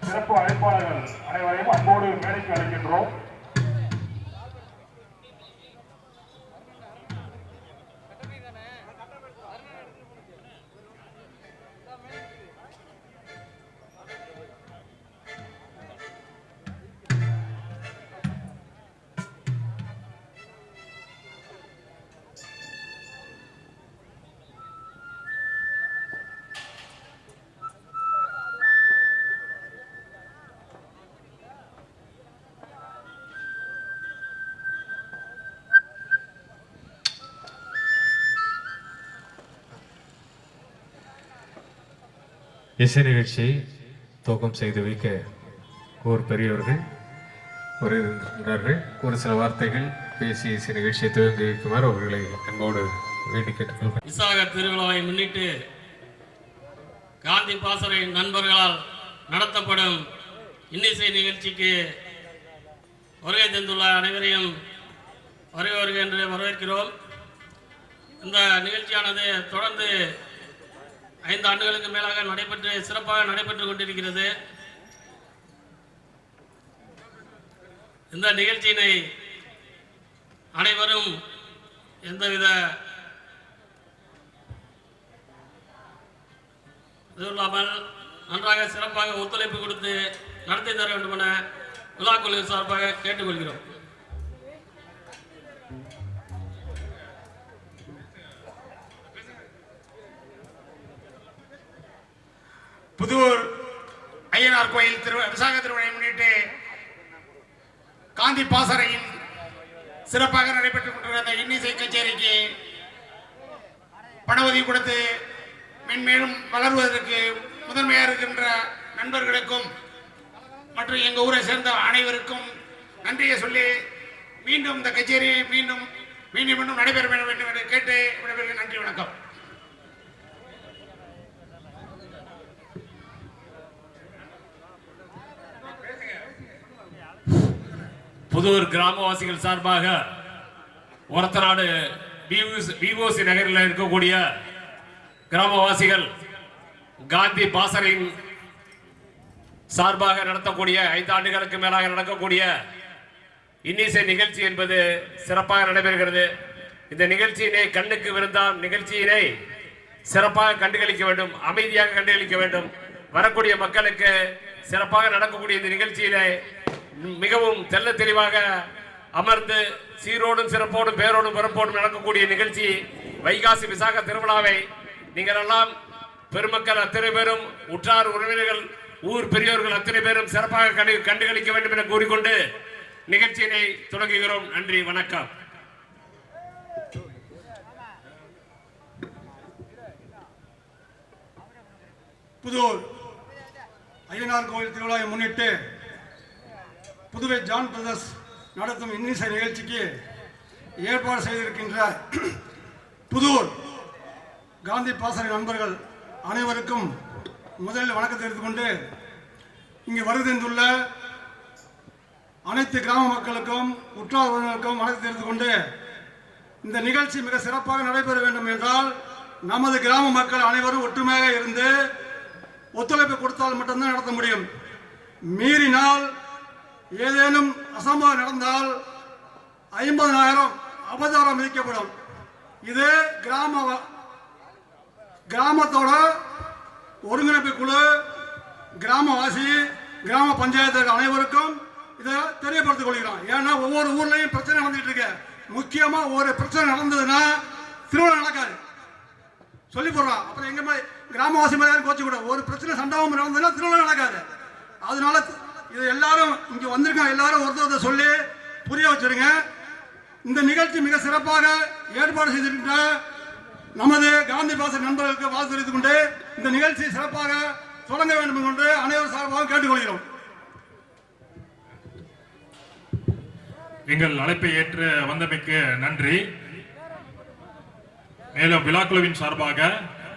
சிறப்பு அழைப்பாளர்கள் அனைவரையும் அன்போடு மேடைக்கு அழைக்கின்றோம். இசை நிகழ்ச்சியை துவக்கம் செய்து வைக்க ஒரு பெரியவர்கள் வருகின்றார்கள். ஒரு சில வார்த்தைகள் பேசி இசை நிகழ்ச்சியை துவங்கி வைக்குமாறு அவர்களை அன்போடு வேண்டி கேட்டுக்கொள்கிறேன். விசாக திருவிழாவை முன்னிட்டு காந்தி பாசறை நண்பர்களால் நடத்தப்படும் இன்னிசை நிகழ்ச்சிக்கு வருகை தந்துள்ள அனைவரையும் வருக என்று வரவேற்கிறோம். இந்த நிகழ்ச்சியானது தொடர்ந்து 5 ஆண்டுகளுக்கு மேலாக சிறப்பாக நடைபெற்றுக் கொண்டிருக்கிறது. இந்த நிகழ்ச்சியினை அனைவரும் எந்தவித இல்லாமல் நன்றாக சிறப்பாக ஒத்துழைப்பு கொடுத்து நடத்தி தர வேண்டும் என விழாக்குழு சார்பாக கேட்டுக்கொள்கிறோம். புதூர் ஐயனார் கோயில் விசாக திருவிழாவை முன்னிட்டு காந்தி பாசறையின் சிறப்பாக நடைபெற்றுக் கொண்டிருந்த இன்னிசை கச்சேரிக்கு பண உதவி கொடுத்து மென்மேலும் வளர்வதற்கு முதன்மையாக இருக்கின்ற நண்பர்களுக்கும் மற்றும் எங்கள் ஊரை சேர்ந்த அனைவருக்கும் நன்றியை சொல்லி மீண்டும் இந்த கச்சேரி மீண்டும் நடைபெற வேண்டும் என்று கேட்டு விடைபெறுகிறேன். நன்றி, வணக்கம். புதூர் கிராமவாசிகள் சார்பாக ஒரத்தநாடு விஓசி நகரில் இருக்கக்கூடிய கிராமவாசிகள் காந்தி பாசறையின் சார்பாக நடத்தக்கூடிய 5 ஆண்டுகளுக்கு மேலாக நடக்கக்கூடிய இன்னிசை நிகழ்ச்சி என்பது சிறப்பாக நடைபெறுகிறது. இந்த நிகழ்ச்சியினை கண்ணுக்கு விருந்தாம் நிகழ்ச்சியினை சிறப்பாக கண்டுகளிக்க வேண்டும், அமைதியாக கண்டுகளிக்க வேண்டும். வரக்கூடிய மக்களுக்கு சிறப்பாக நடக்கக்கூடிய இந்த நிகழ்ச்சியிலே மிகவும் தெல்ல தெளிவாக அமர்ந்து சீரோடும் சிறப்போடும் பேரோடும் பிறப்போடும் நடக்கக்கூடிய நிகழ்ச்சி வைகாசி விசாக திருவிழாவை நீங்கள் எல்லாம் பெருமக்கள் அத்தனை பேரும் உற்றார் உறவினர்கள் ஊர் பெரியோர்கள் அத்தனை பேரும் சிறப்பாக கண்டுகளிக்க வேண்டும் என கூறிக்கொண்டு நிகழ்ச்சியினை தொடங்குகிறோம். நன்றி, வணக்கம். புதூர் ஐயனார் கோயில் திருவிழாவை முன்னிட்டு புதுவை ஜான் பிரதர்ஸ் நடத்தும் இன்னிசை நிகழ்ச்சிக்கு ஏற்பாடு செய்திருக்கின்ற புதூர் காந்தி பாசறை நண்பர்கள் அனைவருக்கும் முதலில் வணக்கத்தை எடுத்துக்கொண்டு இங்கு வருகின்றுள்ள அனைத்து கிராம மக்களுக்கும் உற்றார் உறவினருக்கும் வணக்கத்தை எடுத்துக்கொண்டு இந்த நிகழ்ச்சி மிக சிறப்பாக நடைபெற வேண்டும் என்றால் நமது கிராம மக்கள் அனைவரும் ஒற்றுமையாக இருந்து ஒத்துழைப்பு கொடுத்தால் மட்டும்தான் நடத்த முடியும். மீறினால் ஏதேனும் அசம்பாவிதம் நடந்தால் 50,000 அபதாரம் விதிக்கப்படும். இது கிராமத்தோட ஒருங்கிணைப்பு குழு, கிராமவாசி, கிராம பஞ்சாயத்து அனைவருக்கும் இதை தெரியப்படுத்திக் கொள்கிறோம். ஏன்னா ஒவ்வொரு ஊர்லயும் பிரச்சனை வந்துட்டு இருக்கு. முக்கியமா ஒரு பிரச்சனை நடந்ததுன்னா திருவிழா நடக்காது, சொல்லி போடுறோம். அப்புறம் எங்க கிராமவாசி மேலே கோச்சு கூட ஒரு பிரச்சனை சண்டாவும் நடந்ததுன்னா திருவிழா நடக்காது. அதனால இது எல்லாரும் இங்க வந்திருக்காங்க, எல்லாரும் ஒருத்தர் சொல்லி புரிய வச்சிருங்க. இந்த நிகழ்ச்சி மிக சிறப்பாக ஏற்பாடு செய்திருக்கின்ற நமது காந்தி பாசறை நண்பர்களுக்கு வாழ்த்து தெரிவித்துக் கொண்டு இந்த நிகழ்ச்சி சிறப்பாக தொடங்க வேண்டும் என்று அனைவரும் சார்பாக கேட்டுக்கொள்கிறோம். எங்கள் அழைப்பை ஏற்று வந்தமைக்கு நன்றி. மேலும் விழாக்குழுவின் சார்பாக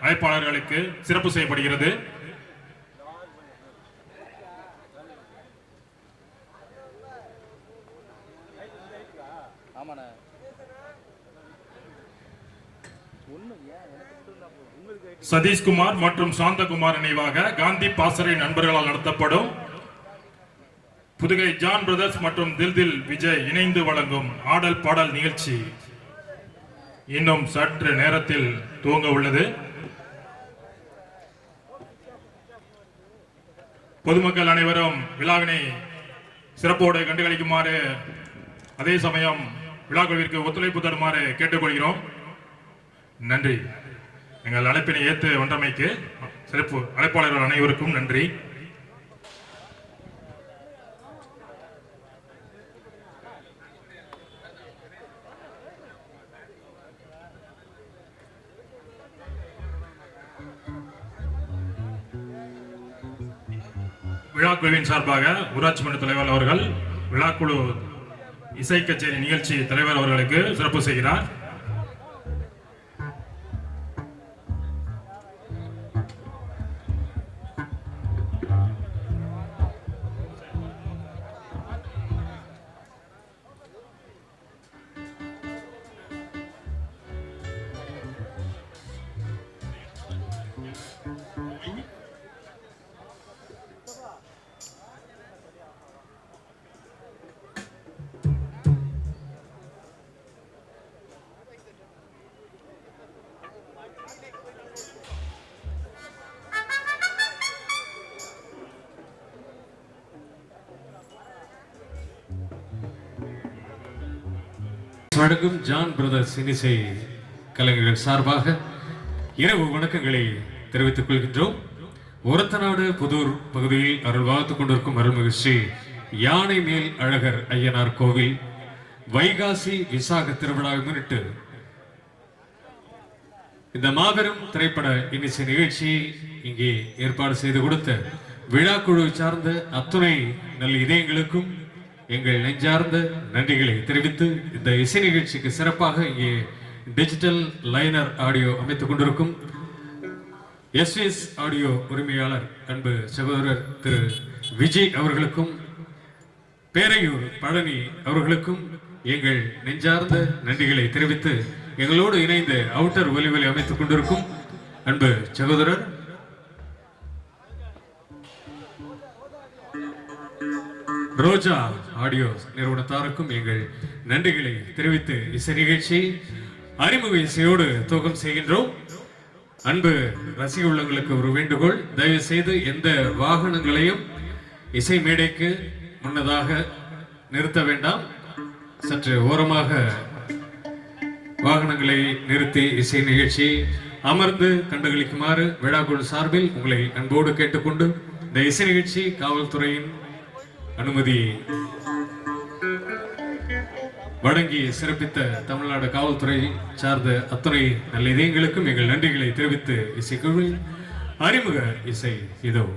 அழைப்பாளர்களுக்கு சிறப்பு செய்யப்படுகிறது. ஒன்று ஏன் எனக்கு உங்களுக்கு சதீஷ்குமார் மற்றும் சாந்தகுமார் நினைவாக காந்தி பாசறை நண்பர்களால் நடத்தப்படும் புதுகை ஜான் பிரதர்ஸ் மற்றும் தில் விஜய் இணைந்து வழங்கும் ஆடல் பாடல் நிகழ்ச்சி இன்னும் சற்று நேரத்தில் துவங்க உள்ளது. பொதுமக்கள் அனைவரும் விழாவினை சிறப்போடு கண்டுகளிக்குமாறு, அதே சமயம் விழாக்குழுவிற்கு ஒத்துழைப்பு தருமாறு கேட்டுக்கொள்கிறோம். நன்றி. எங்கள் அழைப்பினை ஏற்று வந்தமைக்கு சிறப்பு அழைப்பாளர்கள் அனைவருக்கும் நன்றி. விழாக்குழுவின் சார்பாக ஊராட்சி மன்ற தலைவர் அவர்கள் விழாக்குழு இசை கச்சேரி நிகழ்ச்சி தலைவர் அவர்களுக்கு சிறப்பு செய்கிறார். வணக்கம். ஜான் பிரதர்ஸ் இசை கலைஞர்கள் சார்பாக இரவு வணக்கங்களை தெரிவித்துக் கொள்கின்றோம். ஒரத்தநாடு புதூர் பகுதியில் அருள் வாழ்த்துக் கொண்டிருக்கும் அருள்மிகு ஸ்ரீ யானை மேல் அழகர் ஐயனார் கோவில் வைகாசி விசாக திருவிழாவை முன்னிட்டு இந்த மாபெரும் திரைப்பட இன்னிசை நிகழ்ச்சி இங்கே ஏற்பாடு செய்து கொடுத்த விழாக்குழு சார்ந்த அத்துணை நல் இதயங்களுக்கும் எங்கள் நெஞ்சார்ந்த நன்றிகளை தெரிவித்து, இந்த இசை நிகழ்ச்சிக்கு சிறப்பாக இங்கே டிஜிட்டல் லைனர் ஆடியோ அமைத்துக் கொண்டிருக்கும் எஸ்எஸ் ஆடியோ உரிமையாளர் அன்பு சகோதரர் திரு விஜய் அவர்களுக்கும் பேரையூர் பழனி அவர்களுக்கும் எங்கள் நெஞ்சார்ந்த நன்றிகளை தெரிவித்து, எங்களோடு இணைந்து அவுட்டர் ஒலிவலி அமைத்துக் கொண்டிருக்கும் அன்பு சகோதரர் ரோஜா ஆடியோ நிறுவனத்தாருக்கும் எங்கள் நன்றிகளை தெரிவித்து இசை நிகழ்ச்சி அறிமுக இசையோடு துவக்கம் செய்கின்றோம். அன்பு ரசிக உள்ளங்களுக்கு ஒரு வேண்டுகோள், தயவு செய்து எந்த வாகனங்களையும் இசை மேடைக்கு முன்னதாக நிறுத்த வேண்டாம். சற்று ஓரமாக வாகனங்களை நிறுத்தி இசை நிகழ்ச்சி அமர்ந்து கண்டுகளிக்குமாறு விழாக்குழு சார்பில் உங்களை அன்போடு கேட்டுக்கொண்டு, இந்த இசை நிகழ்ச்சி காவல்துறையின் அனுமதி வழங்கி சிறப்பித்த தமிழ்நாடு காவல்துறை சார்ந்த அத்துணை நல்ல இதயங்களுக்கும் எங்கள் நன்றிகளை தெரிவித்து இசைக்குழுவில் அறிமுக இசை இதோ.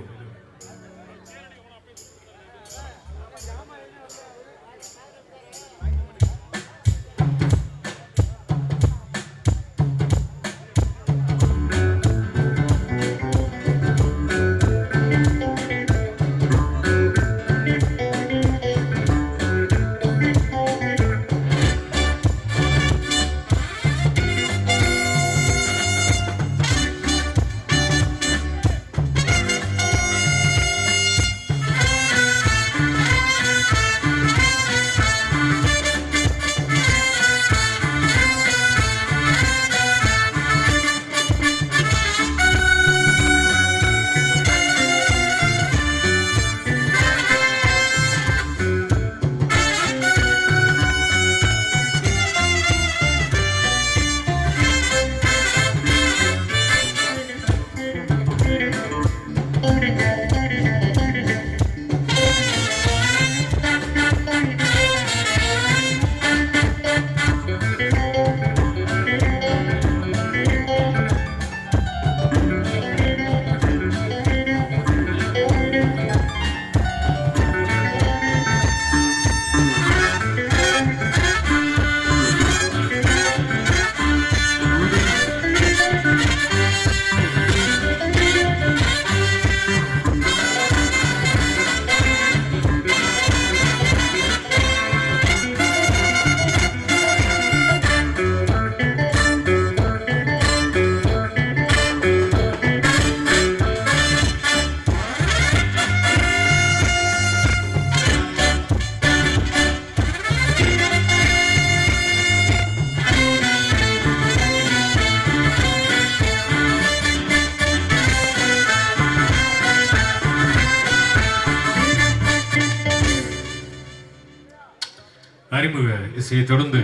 அறிமுக இசையை தொடர்ந்து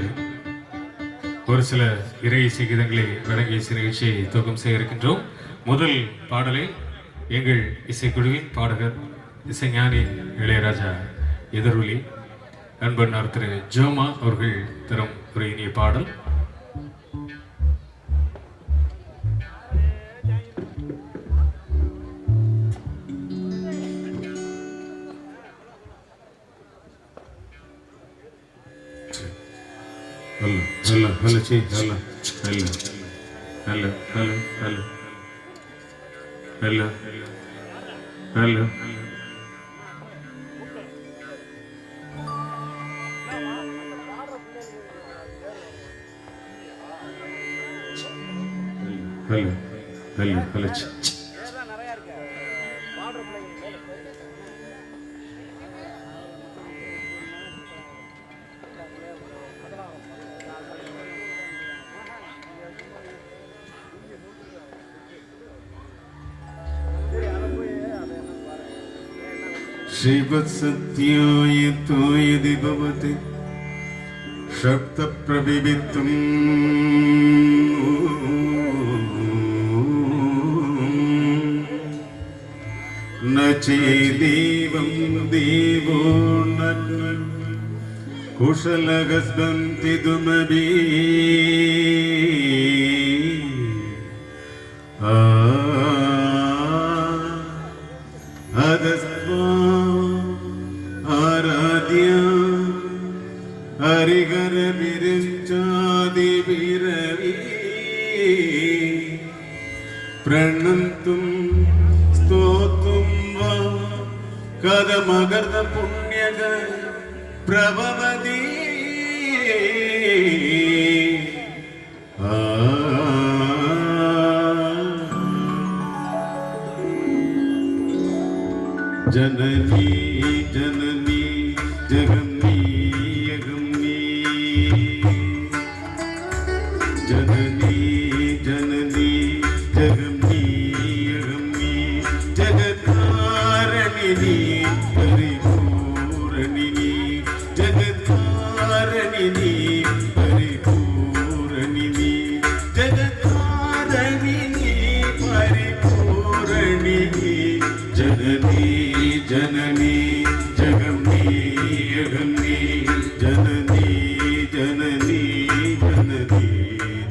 ஒரு சில இறை இசை கீதங்களை வழங்கிய இசை நிகழ்ச்சியை துவக்கம் செய்ய இருக்கின்றோம். முதல் பாடலை எங்கள் இசைக்குழுவின் பாடகர் இசைஞானி இளையராஜா எதிரொலி அன்பண்ணார் திரு ஜோமா அவர்கள் தரும் ஒரு இனிய பாடல். Hello, hello, Chief. Hello, hello, hello, hello, hello, hello, hello. Hello, hello, hello. श्रीवत्सत्याय तोयदि भवति शब्दप्रविवित्तम् न चेदेवं देवो न कुशलगस्बन्तिदुमभि हरिगर विरंचादि विरवी प्रणन्तुं स्तोतुं वा कदमगर्द पुण्यग प्रभवति जननी जननी जगन्नी जननी जननी जगन्नी अगम्नी जगत्कारणिनी परिपूरणिनी जगत्कारणिनी परिपूरणिनी जगत्कारणिनी परिपूरणिनी जननी जननी जगन्नी अगम्नी जननी जननी जननी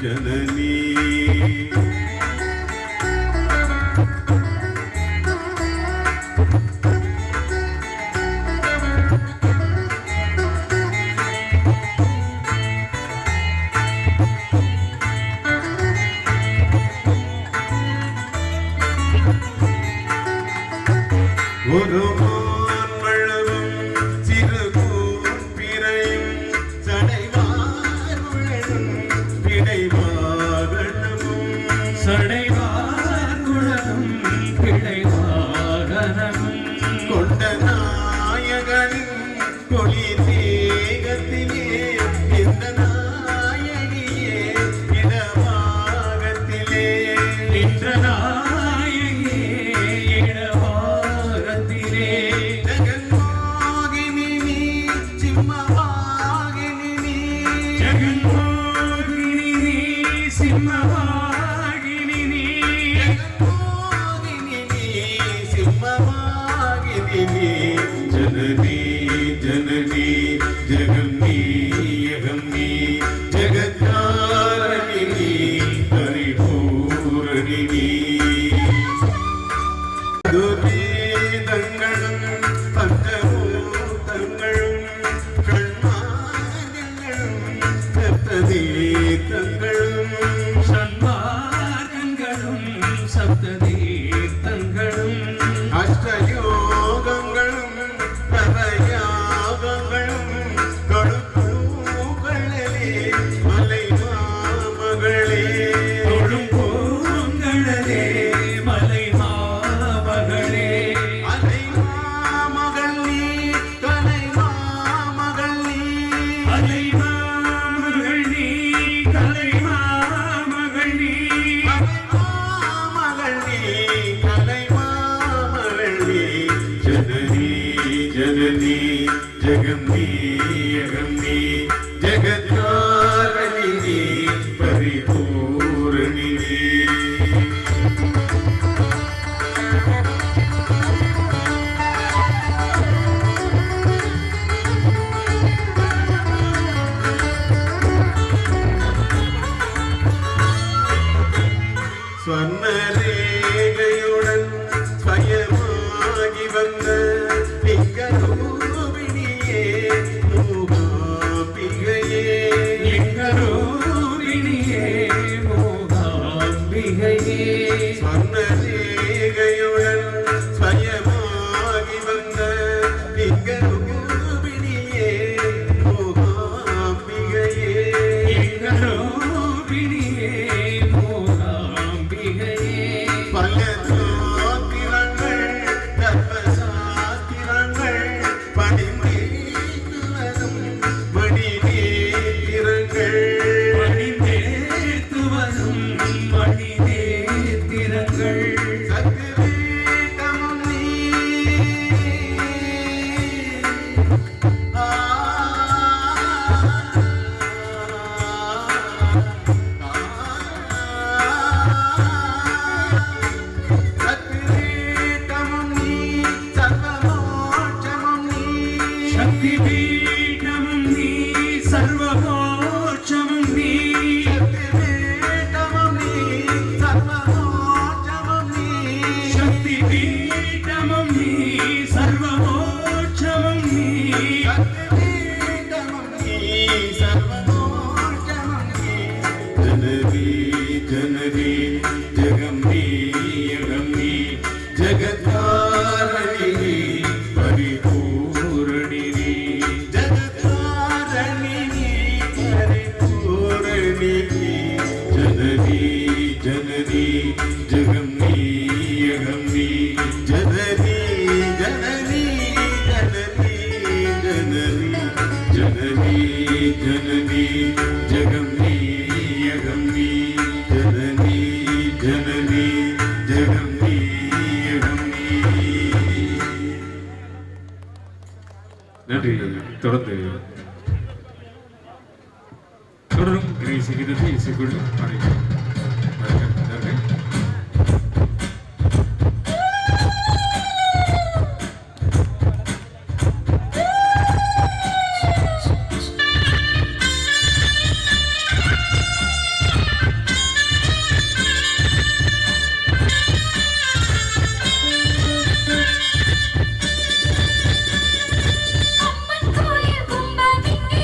जननी ஒரு மான்மழவும் சிறுகூன் பிறையும் சடைவார்குழலும் பிடைவாகனமும் சடைவார்குழலும் பிடைவாகனமும் கொண்ட நாயகனின் கொளி தேகத்திலே இந்த நாயகியே இடவாகத்திலே நின்ற நாயகியே இடவாகத்திலே ஜெகன்மோகினி நீ சிம்மவாகினி நீ ஜெகன்மோகினி நீ சிம்மவாகினி நீ ஜெகன்மோகினி நீ சிம்மவாகினி நீ ஜனனி ஜனனி ஜெகன்னி யகன்னி ஜெகத்காரணி பரிபூரணி துர்வேதங்களும் பஞ்சபூதங்களும் கண்மார்களும் சப்ததீர்த்தங்களும் சன்மார்க்கங்களும் சப்ததீர்த்தங்களும் அஷ்டயோகங்களும் நவயாகங்களும் கொடுப்பூக்களே மலை மாமகளே தொழும் பூங்கழலே மலை மாமகளே அலை மாமகள் நீ கலை மாமகள் நீ அலை மாமகள் நீ கலை மாமகள் நீ கலை மாமகள் நீ கலை மாமகள் நீ வந்த லிங்கரூபிணியே மூகாம்பிகையே லிங்கரூபிணியே மூகாம்பிகையே ஸ்வர்ணரேகையுடன் ஸ்வயமாகி வந்த லிங்கரூபிணியே மூகாம்பிகையே லிங்கரூபிணியே மூகாம்பிகையே பல சாத்திரங்கள் தர்மசாஸ்திரங்கள் படிந்தேத்துவதும் மணிநேத்திரங்கள் மணிநேத்துவதும் மணிநேத்திரங்கள் சத்திரீட்டமும் நீ சத்திரீட்டமும் நீ சர்வமோட்சமும் நீ சக்தி பீடமும் நீ சர்வமோட்சமும் நீ சத்திரீட்டமும் நீ சர்வமோட்சமும் நீ சக்தி பீடமும் நீ சர்வமோட்சமும் நீ जननी जननी जगम्बी यगम्बी जगत्तारिणी परिपूर्णिनी जगत्तारिणी परिपूर्णिनी जननी जननी जगम्बी यगम्बी जननी जननी जननी जननी जननी जननी जगम्बी यगम्बी जननी जननी जगम्बी यगम्बी நன்றி. தொடரும் இறை சிகிதத்தை இசைக்குழு அழைக்கிறோம். நன்றி. அம்மன் கோயில் கும்பமிங்கே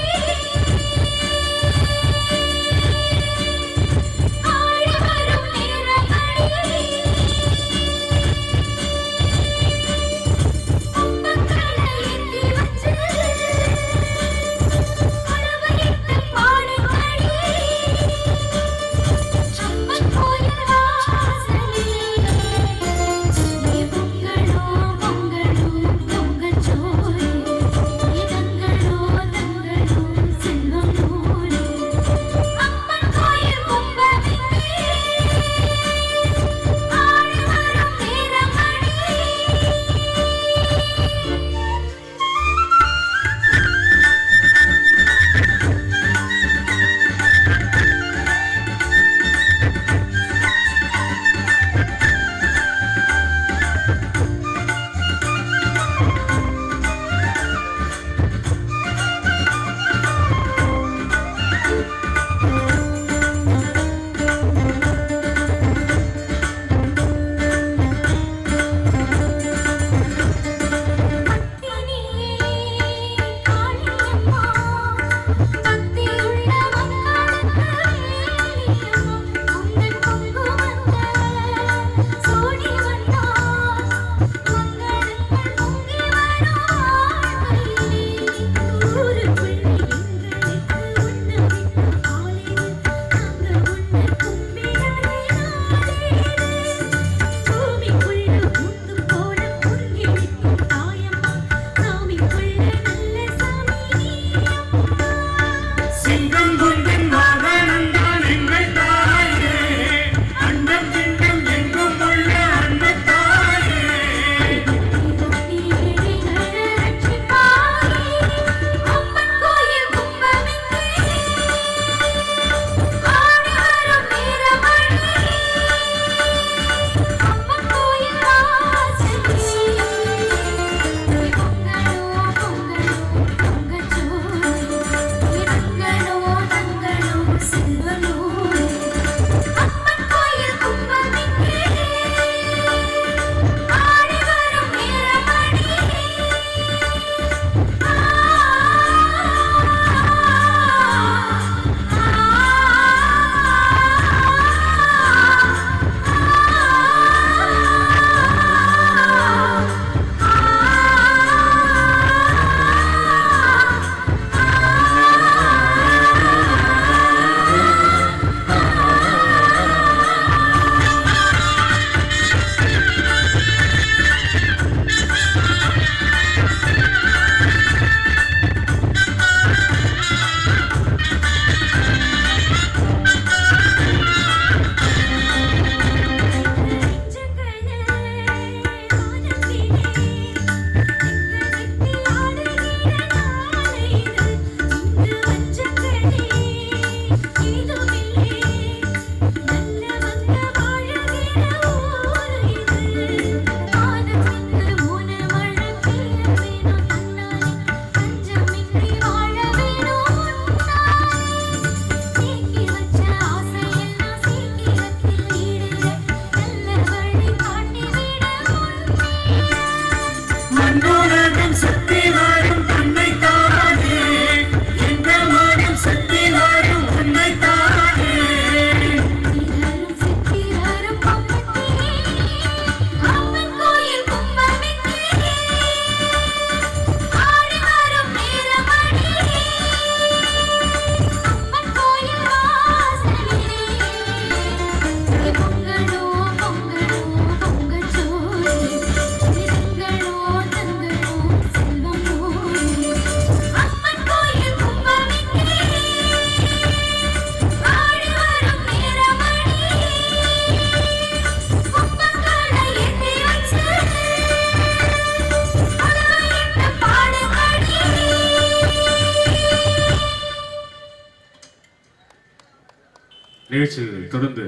நிகழ்ச்சியில் தொடர்ந்து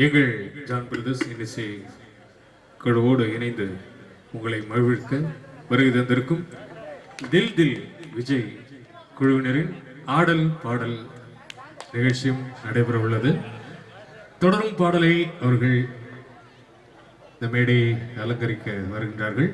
எங்கள் ஜான் பிரதர்ஸ் இன்னிசை குழுவோடு இணைந்து உங்களை மகிழ்விக்க வருகை தந்திருக்கும் தில் தில் விஜய் குழுவினரின் ஆடல் பாடல் நிகழ்ச்சியும் நடைபெற உள்ளது. தொடரும் பாடலை அவர்கள் இந்த மேடையை அலங்கரிக்க வருகின்றார்கள்.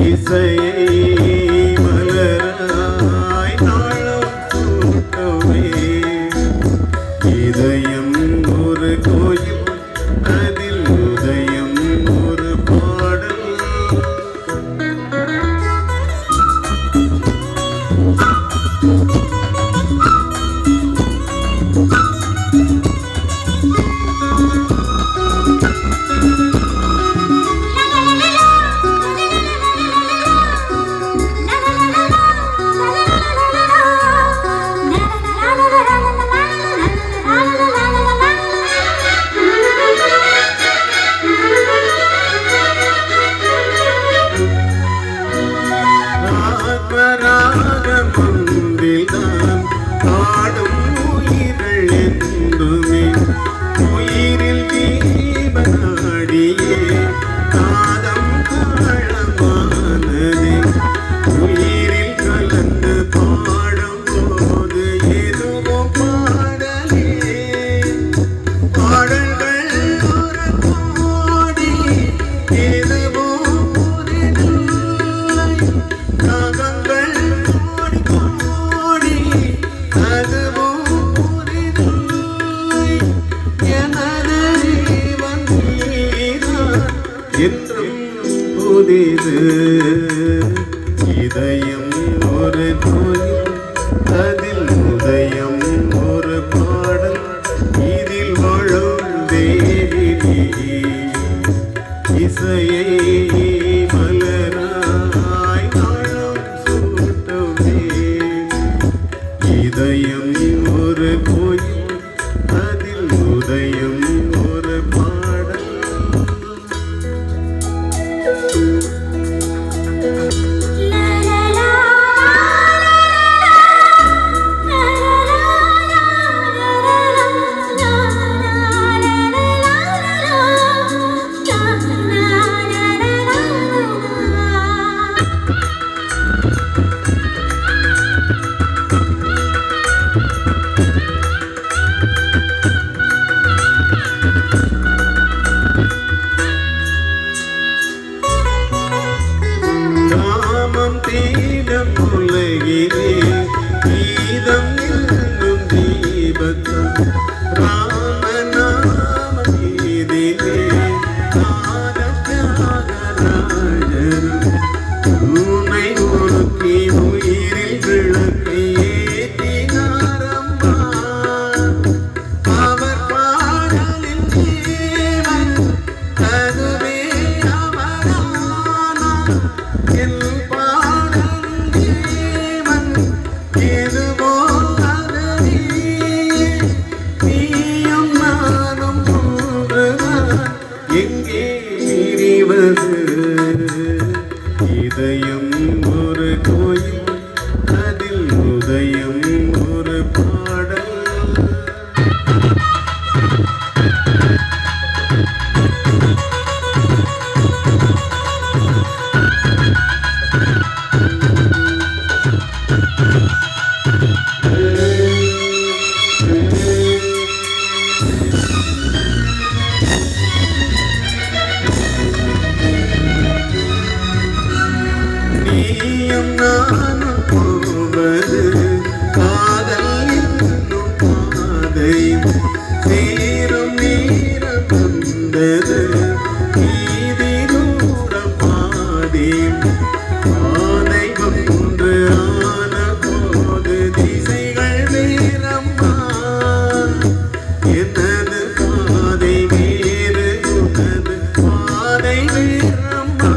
இசையை மலராய் நாளும் சூட்டவே இதயம் ஒரு கோயில் அதில் உதயம் ஒரு பாடல் ஆத்மராகமொன்றில்தான் பாடும் உயிர்கள் என்றுமே உயிரில் ஜீவனாடியே காதம் காலமானதே உயிரில் கலந்து பாடும் போது எதுவும் பாடலே பாடல்கள் ஒரு கோடி எதுவும் புதிதில்லை ராகங்கள் கோடி கோடி அதுவும் புதிதில்லை எனது ஜீவன் நீதான் என்றும் புதிது இதயம் ஒரு கோயில் அதில் உதயம் ஒரு பாடல் இதில் வாழும் தேவி நீ. இசையை மலராய் நாளும் சூட்டவே இதயம் ஒரு கோயில் அதில் உதயம் ஒரு பாடல் காமம் தீனம் உலகிலே கீதம் என்னும் தீபத்தம் ராமநாம கீதிலே காலத்யாகராஜரும் உன்னை உருக்கி உயிரில் விளக்கை ஏற்றினாரம்மா அவர் பாடலின் ஜீவன் அதுவே அவரானார் என் பாடல் ஜீவன் எதுவோ அது நீயும் நானும் ஒன்றுதான் எங்கே பிரிவது இதயம் ஒரு கோயில் அதில் உதயம் ஒரு பாடல் நீயும் நானும் போவது காதல் என்னும் பாதை சேரும் நீரம் வந்தது நீதி தூரம் பாதி பாதை ஒன்று ஆன போது திசைகள் வேறம்மா எனது பாதை வேறு உனது பாதை வேறம்மா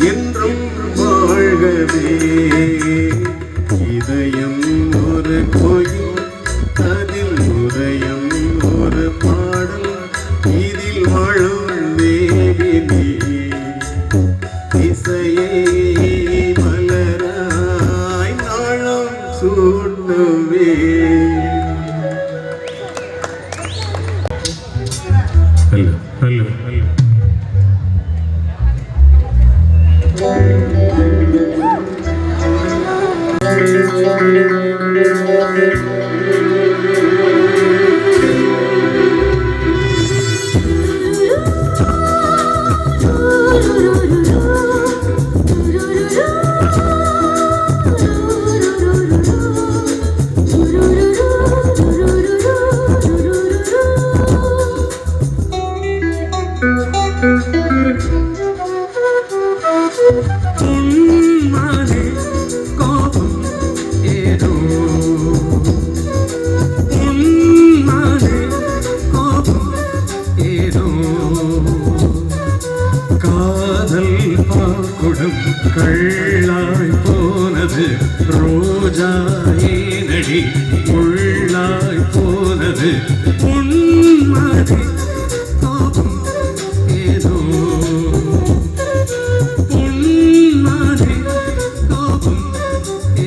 என்றும் வாழ்கவே இதயம் ஒரு கோயில் அதில் உதயம் ஒரு பாடல் இதில் வாழும் வெல்க. உன்மானே கோபம் ஏதோ உன்மானே கோபம் ஏதோ காதல் பாக்குடம் கள்ளாய் போனது ரோஜா ஏனடி உள்ளாய் போனது உன்மானே கோபம் ஏதோ உன்மானே கோபம்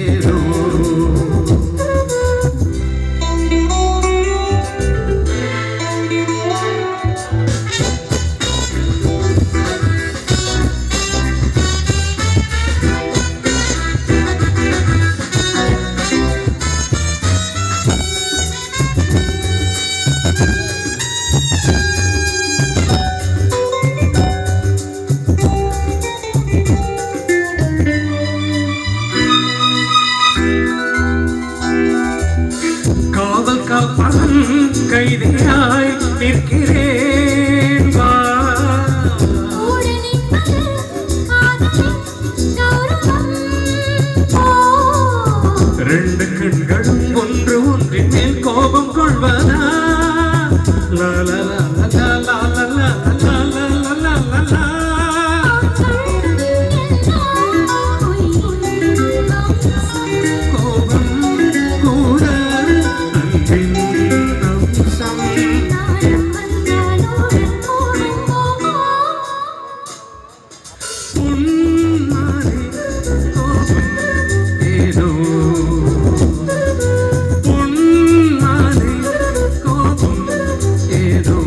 ஏதோ காவல் காப்பவன் கைதியாய் நிற்கிறேன் வா. ரெண்டு கண்களும் ஒன்று ஒன்றின் மேல் கோபம் கொள்வதா லா லா லா லா லா லா லா லா லா லா லா லா. கோபம் கூட அன்பின் அம்சம். உன்மானே கோபம் ஏதோ உன்மானே கோபம் ஏதோ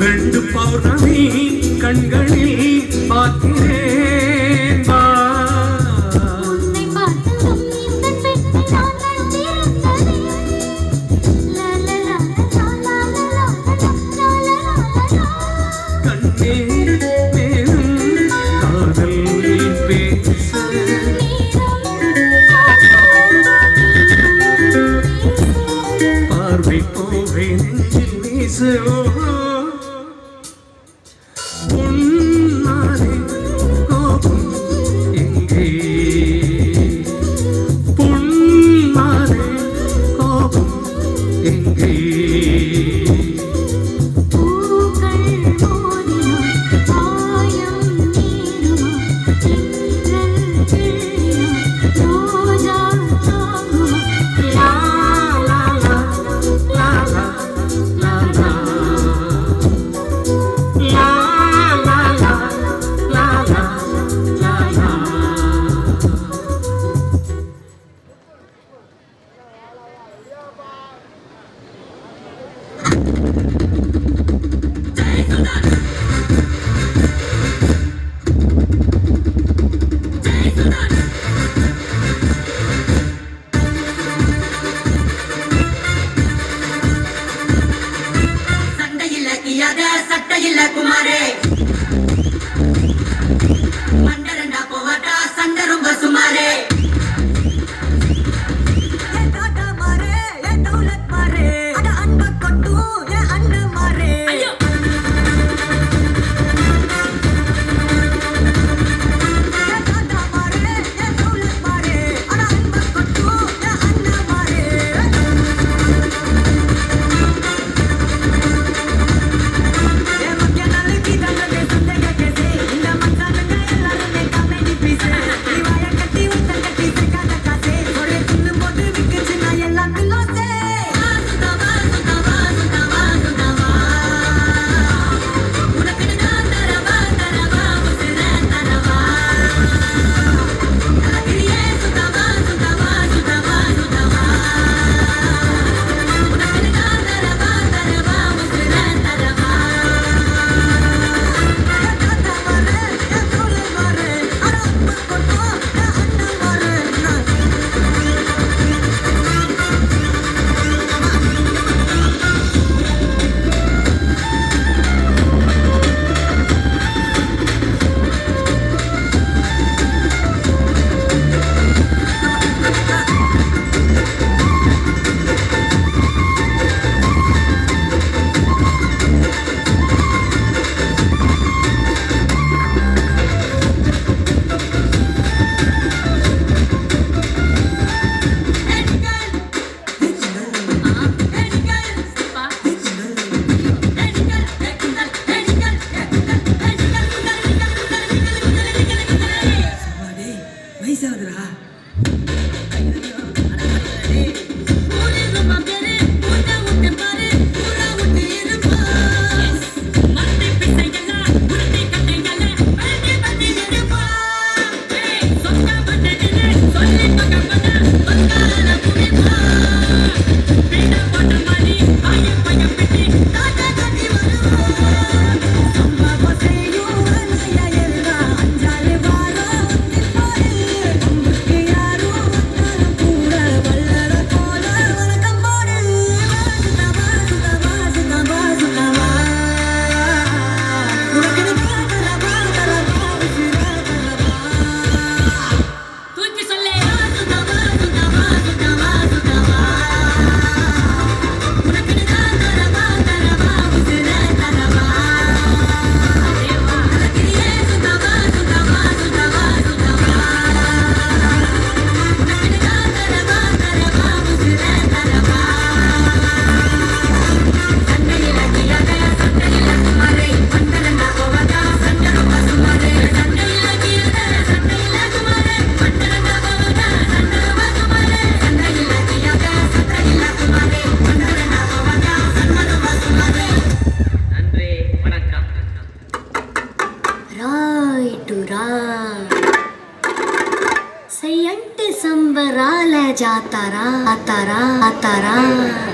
ரெண்டு பௌர்ணமி கண்களில் பார்க்கிறேன் வா. கண்ணே மேலும் காதல் பேச பார்வை போவே நெஞ்சில் வீச. உன்மானே கோபம் எங்கே உன்மானே கோபம் எங்கே சட்டையில்ல குமாரே மண்டரண்டா போவாட்டா சண்டை ரொம்ப சுமாரே காட்டா மாற जातारा आतारा आतारा